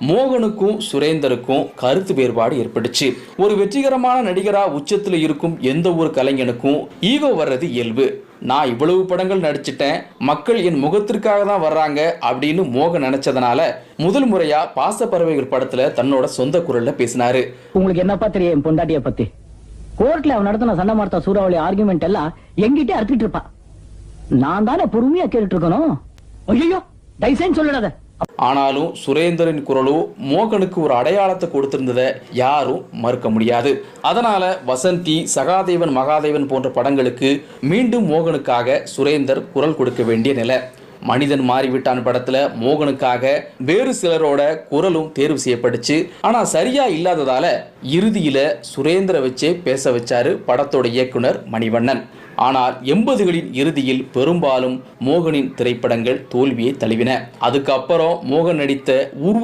மோகனுக்கும் சுரேந்தருக்கும் கருத்து வேறுபாடு ஏற்பட்டுச்சு. ஒரு வெற்றிகரமான நடிகரா உச்சத்துல இருக்கும் எந்த ஒரு கலைஞனுக்கும் ஈகோ வர்றது இயல்பு. நான் இவ்வளவு படங்கள் நடிச்சிட்டேன், மக்கள் என் முகத்திற்காக தான் வர்றாங்க அப்படின்னு மோகன் நினைச்சதுனால முதல் முறையா பாசப்பறவைகள் படத்துல தன்னோட சொந்த குரல்ல பேசினாரு. உங்களுக்கு என்னப்பா தெரியும் என் பொண்டாட்டிய பத்தி? கோர்ட்ல அவன் நடத்தின சண்டை மார்த்தா சூறாவளி ஆர்குமெண்ட் எல்லாம் எங்கிட்டே அறுத்துட்டு இருப்பா. நான் தானே பொறுமையா கேட்டுட்டு இருக்கணும். ஐயோ டைசன் சொல்லிடாத. ஆனாலும் சுரேந்தரின் குரலோ மோகனுக்கு ஒரு அடையாளத்தை கொடுத்திருந்ததை யாரும் மறுக்க முடியாது. அதனால வசந்தி, சகாதேவன், மகாதேவன் போன்ற படங்களுக்கு மீண்டும் மோகனுக்காக சுரேந்தர் குரல் கொடுக்க வேண்டிய நிலை. மனிதன் மாறிவிட்டான் படத்துல மோகனுக்காக வேறு சிலரோட குரலும் தேர்வு செய்யப்பட்டுச்சு. ஆனா சரியா இல்லாததால இறுதியில சுரேந்தரை வச்சே பேச வச்சாரு படத்தோட இயக்குனர் மணிவண்ணன். ஆனால் 80களின் இறுதியில் பெரும்பாலும் மோகனின் திரைப்படங்கள் தோல்வியை தழுவின. அதுக்கப்புறம் மோகன் நடித்த உருவ